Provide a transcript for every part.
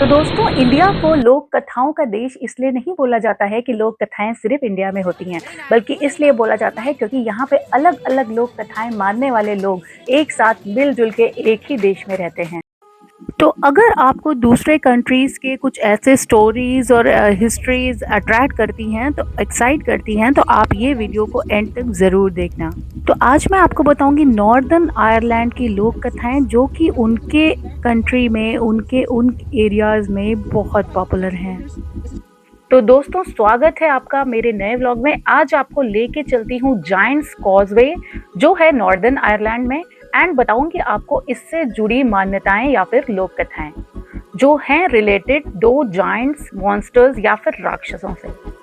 तो दोस्तों, इंडिया को लोक कथाओं का देश इसलिए नहीं बोला जाता है कि लोक कथाएं सिर्फ इंडिया में होती हैं, बल्कि इसलिए बोला जाता है क्योंकि यहाँ पे अलग अलग लोक कथाएं मानने वाले लोग एक साथ मिलजुल के एक ही देश में रहते हैं। तो अगर आपको दूसरे कंट्रीज़ के कुछ ऐसे स्टोरीज़ और हिस्ट्रीज़ अट्रैक्ट करती हैं, तो एक्साइट करती हैं, तो आप ये वीडियो को एंड तक ज़रूर देखना। तो आज मैं आपको बताऊंगी नॉर्दर्न आयरलैंड की लोक कथाएं जो कि उनके कंट्री में, उनके उन एरियाज़ में बहुत पॉपुलर हैं। तो दोस्तों, स्वागत है आपका मेरे नए व्लॉग में। आज आपको लेके चलती हूँ जायंट्स कॉजवे जो है नॉर्दर्न आयरलैंड में, एंड बताऊंगी आपको इससे जुड़ी मान्यताएं या फिर लोक कथाएं जो हैं रिलेटेड दो जायंट्स, मॉन्स्टर्स या फिर राक्षसों से।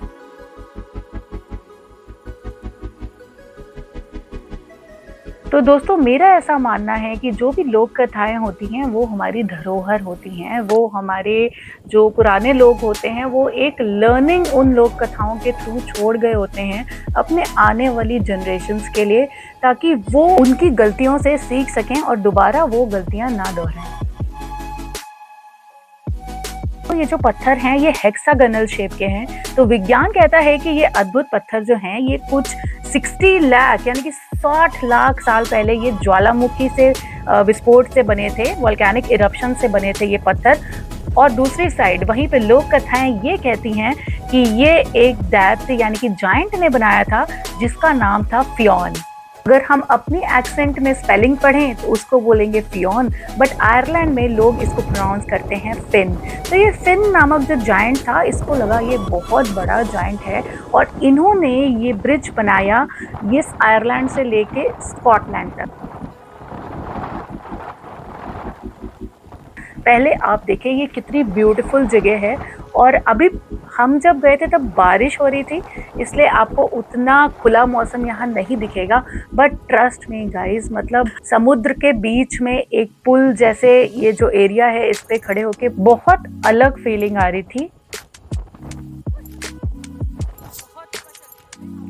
तो दोस्तों, मेरा ऐसा मानना है कि जो भी लोक कथाएं होती हैं वो हमारी धरोहर होती हैं। वो हमारे जो पुराने लोग होते हैं वो एक लर्निंग उन लोक कथाओं के थ्रू छोड़ गए होते हैं अपने आने वाली जनरेशन्स के लिए, ताकि वो उनकी गलतियों से सीख सकें और दोबारा वो गलतियां ना दोहराएं। तो ये जो पत्थर हैं ये हेक्सागनल शेप के हैं। तो विज्ञान कहता है कि ये अद्भुत पत्थर जो हैं ये कुछ 60 लाख यानी कि 60 लाख साल पहले ये ज्वालामुखी से विस्फोट से बने थे, वोल्केनिक इरप्शन से बने थे ये पत्थर। और दूसरी साइड वहीं पे लोक कथाएं ये कहती हैं कि ये एक दैत्य यानी कि जायंट ने बनाया था जिसका नाम था फियोन। अगर हम अपनी एक्सेंट में स्पेलिंग पढ़ें तो उसको बोलेंगे फियोन, बट आयरलैंड में लोग इसको प्रोनाउंस करते हैं फिन। तो ये फिन नामक जो जायंट था, इसको लगा ये बहुत बड़ा जायंट है और इन्होंने ये ब्रिज बनाया ये आयरलैंड से लेके स्कॉटलैंड तक। पहले आप देखिए ये कितनी ब्यूटीफुल जगह है, और अभी हम जब गए थे तब बारिश हो रही थी, इसलिए आपको उतना खुला मौसम यहाँ नहीं दिखेगा। बट ट्रस्ट मी गाइस, मतलब समुद्र के बीच में एक पुल जैसे ये जो एरिया है इस पे खड़े होके बहुत अलग फीलिंग आ रही थी।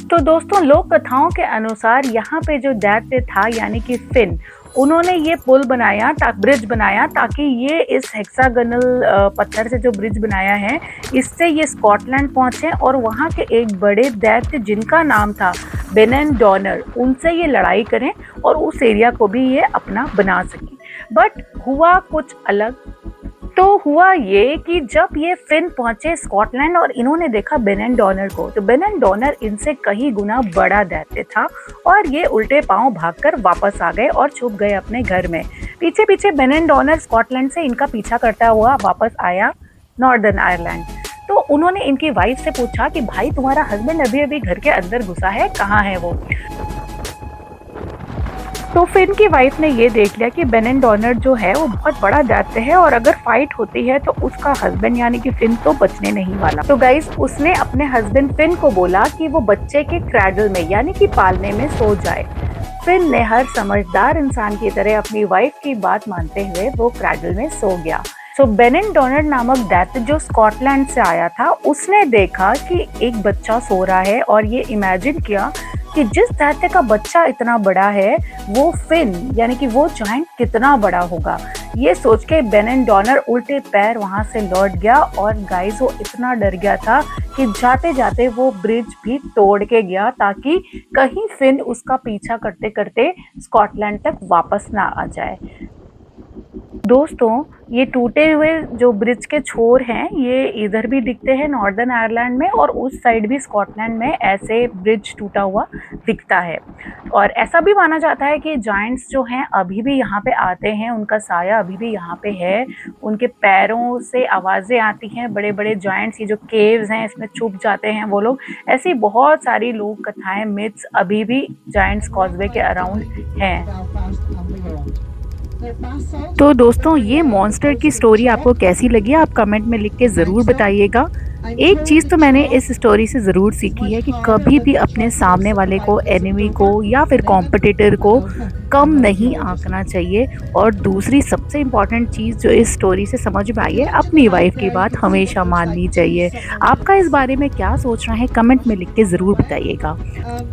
तो दोस्तों, लोक कथाओं के अनुसार यहाँ पे जो दैत्य था यानी कि फिन, उन्होंने ये पुल बनाया, ब्रिज बनाया, ताकि ये इस हेक्सागनल पत्थर से जो ब्रिज बनाया है इससे ये स्कॉटलैंड पहुंचे और वहाँ के एक बड़े दैत्य जिनका नाम था बेनेंडोनर, उनसे ये लड़ाई करें और उस एरिया को भी ये अपना बना सकें। बट हुआ कुछ अलग। तो हुआ ये कि जब ये फिन पहुंचे स्कॉटलैंड और इन्होंने देखा बेनेंडोनर को, तो बेनेंडोनर इनसे कहीं गुना बड़ा दैत्य था और ये उल्टे पांव भागकर वापस आ गए और छुप गए अपने घर में। पीछे पीछे बेनेंडोनर स्कॉटलैंड से इनका पीछा करता हुआ वापस आया नॉर्दर्न आयरलैंड। तो उन्होंने इनकी वाइफ से पूछा कि भाई, तुम्हारा हस्बैंड अभी अभी घर के अंदर घुसा है, कहाँ है वो? तो फिन की वाइफ ने ये देख लिया कि बेनेंडोनर जो है वो बहुत बड़ा दैत्य है और अगर फाइट होती है तो उसका हस्बैंड यानी कि फिन तो बचने नहीं वाला। तो गाइस, उसने अपने हस्बैंड फिन को बोला कि वो बच्चे के क्रैडल में यानी कि पालने में सो जाए। फिन ने हर समझदार इंसान की तरह अपनी वाइफ की बात मानते हुए वो क्रैडल में सो गया। सो बेनेंडोनर नामक दैत्य जो स्कॉटलैंड से आया था, उसने देखा कि एक बच्चा सो रहा है और ये इमेजिन किया कि जिस दैत्य का बच्चा इतना बड़ा है वो फिन यानी कि वो जायंट कितना बड़ा होगा। ये सोच के बेनेंडोनर उल्टे पैर वहां से लौट गया और गाइस वो इतना डर गया था कि जाते जाते वो ब्रिज भी तोड़ के गया ताकि कहीं फिन उसका पीछा करते करते स्कॉटलैंड तक वापस ना आ जाए। दोस्तों, ये टूटे हुए जो ब्रिज के छोर हैं ये इधर भी दिखते हैं नॉर्दर्न आयरलैंड में और उस साइड भी स्कॉटलैंड में ऐसे ब्रिज टूटा हुआ दिखता है। और ऐसा भी माना जाता है कि जायंट्स जो हैं अभी भी यहाँ पे आते हैं, उनका साया अभी भी यहाँ पे है, उनके पैरों से आवाज़ें आती हैं। बड़े बड़े जायंट्स, ये जो केव्स हैं इसमें छुप जाते हैं वो लोग। ऐसी बहुत सारी लोक कथाएं, मिथ्स अभी भी जायंट्स कॉजवे के अराउंड हैं। तो दोस्तों, ये मॉन्स्टर की स्टोरी आपको कैसी लगी आप कमेंट में लिख के ज़रूर बताइएगा। एक चीज़ तो मैंने इस स्टोरी से ज़रूर सीखी है कि कभी भी अपने सामने वाले को, एनिमी को या फिर कॉम्पिटिटर को कम नहीं आंकना चाहिए। और दूसरी सबसे इम्पॉर्टेंट चीज़ जो इस स्टोरी से समझ में आई है, अपनी वाइफ की बात हमेशा माननी चाहिए। आपका इस बारे में क्या सोचना है, कमेंट में लिख के ज़रूर बताइएगा।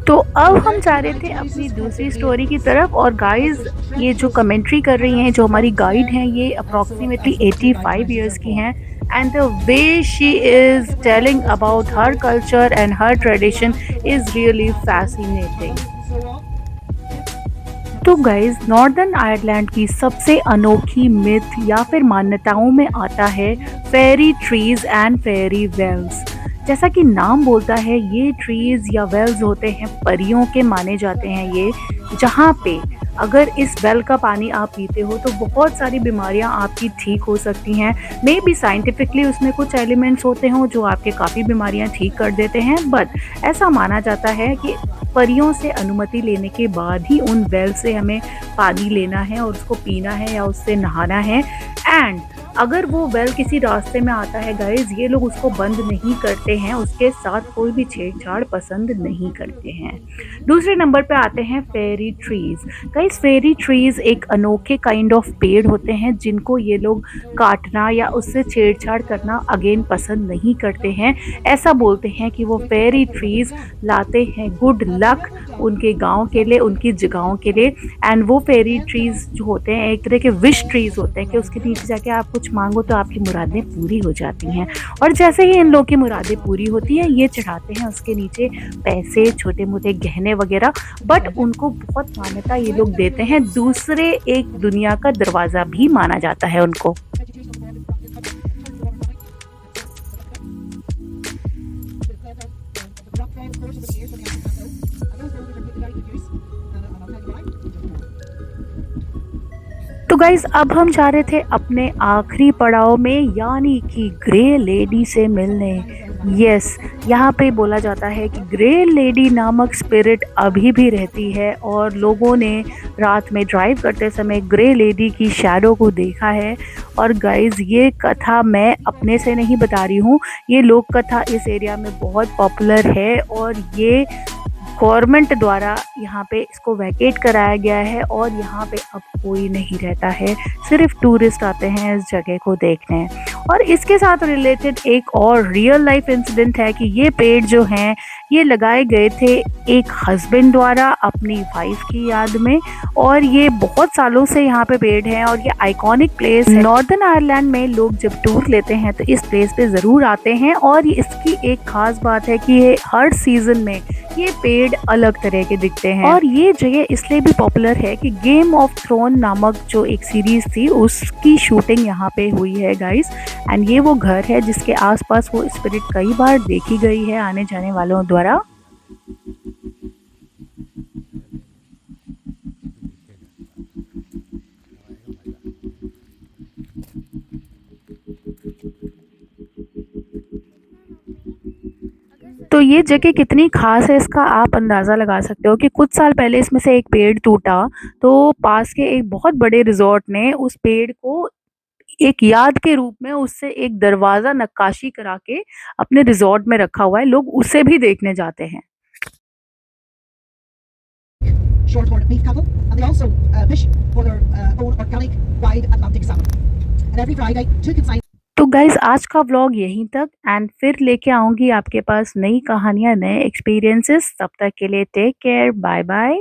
तो अब हम जा रहे थे अपनी दूसरी स्टोरी की तरफ, और गाइस ये जो कमेंट्री कर रही हैं, जो हमारी गाइड हैं, ये अप्रॉक्सीमेटली 85 ईयर्स की हैं। And the way she is telling about her culture and her tradition is really fascinating. तो गाइज नॉर्दर्न आयरलैंड की सबसे अनोखी मिथ या फिर मान्यताओं में आता है फेरी ट्रीज एंड फेरी वेल्स। जैसा कि नाम बोलता है, ये ट्रीज या वेल्स होते हैं परियों के माने जाते हैं ये, जहाँ पे अगर इस वेल का पानी आप पीते हो तो बहुत सारी बीमारियां आपकी ठीक हो सकती हैं। मे बी साइंटिफिकली उसमें कुछ एलिमेंट्स होते हों जो आपके काफ़ी बीमारियां ठीक कर देते हैं, बट ऐसा माना जाता है कि परियों से अनुमति लेने के बाद ही उन वेल से हमें पानी लेना है और उसको पीना है या उससे नहाना है। एंड अगर वो वेल किसी रास्ते में आता है गाइज, ये लोग उसको बंद नहीं करते हैं, उसके साथ कोई भी छेड़छाड़ पसंद नहीं करते हैं। दूसरे नंबर पे आते हैं फेरी ट्रीज। गाइज फेरी ट्रीज एक अनोखे काइंड ऑफ पेड़ होते हैं जिनको ये लोग काटना या उससे छेड़छाड़ करना अगेन पसंद नहीं करते हैं। ऐसा बोलते हैं कि वो फेरी ट्रीज लाते हैं गुड लक उनके गांव के लिए, उनकी जगहों के लिए। एंड वो फेरी ट्रीज जो होते हैं एक तरह के विश ट्रीज होते हैं कि उसके नीचे जाके आप कुछ मांगो तो आपकी मुरादें पूरी हो जाती हैं। और जैसे ही इन लोगों की मुरादें पूरी होती हैं, ये चढ़ाते हैं उसके नीचे पैसे, छोटे मोटे गहने वगैरह। बट उनको बहुत मान्यता ये लोग देते हैं, दूसरे एक दुनिया का दरवाज़ा भी माना जाता है उनको। तो गाइज अब हम जा रहे थे अपने आखिरी पड़ाव में, यानी कि ग्रे लेडी से मिलने। यस, यहाँ पे बोला जाता है कि ग्रे लेडी नामक स्पिरिट अभी भी रहती है और लोगों ने रात में ड्राइव करते समय ग्रे लेडी की शैडो को देखा है। और गाइज ये कथा मैं अपने से नहीं बता रही हूँ, ये लोक कथा इस एरिया में बहुत पॉपुलर है और ये गवर्नमेंट द्वारा यहाँ पे इसको वैकेट कराया गया है और यहाँ पे अब कोई नहीं रहता है, सिर्फ टूरिस्ट आते हैं इस जगह को देखने। और इसके साथ रिलेटेड एक और रियल लाइफ इंसिडेंट है कि ये पेड़ जो हैं ये लगाए गए थे एक हस्बैंड द्वारा अपनी वाइफ की याद में, और ये बहुत सालों से यहाँ पे पेड़ हैं और ये आइकॉनिक प्लेस है। नॉर्दर्न आयरलैंड में लोग जब टूर लेते हैं तो इस प्लेस पे ज़रूर आते हैं, और इसकी एक खास बात है कि ये हर सीजन में ये पेड़ अलग तरह के दिखते हैं। और ये जगह इसलिए भी पॉपुलर है कि गेम ऑफ थ्रोन नामक जो एक सीरीज थी उसकी शूटिंग यहाँ पे हुई है गाइस। एंड ये वो घर है जिसके आसपास वो स्पिरिट कई बार देखी गई है आने जाने वालों द्वारा। तो ये जगह कितनी खास है इसका आप अंदाज़ा लगा सकते हो कि कुछ साल पहले इसमें से एक पेड़ टूटा, तो पास के एक बहुत बड़े रिजॉर्ट ने उस पेड़ को एक याद के रूप में उससे एक दरवाज़ा नक्काशी करा के अपने रिजॉर्ट में रखा हुआ है, लोग उसे भी देखने जाते हैं। Short-horned beef cattle, and they also fish for their own organic wild Atlantic salmon. And every Friday, two consign. तो गाइज आज का व्लॉग यहीं तक, एंड फिर लेके आऊंगी आपके पास नई कहानियां, नए एक्सपीरियंसेस। तब तक के लिए टेक केयर, बाय बाय।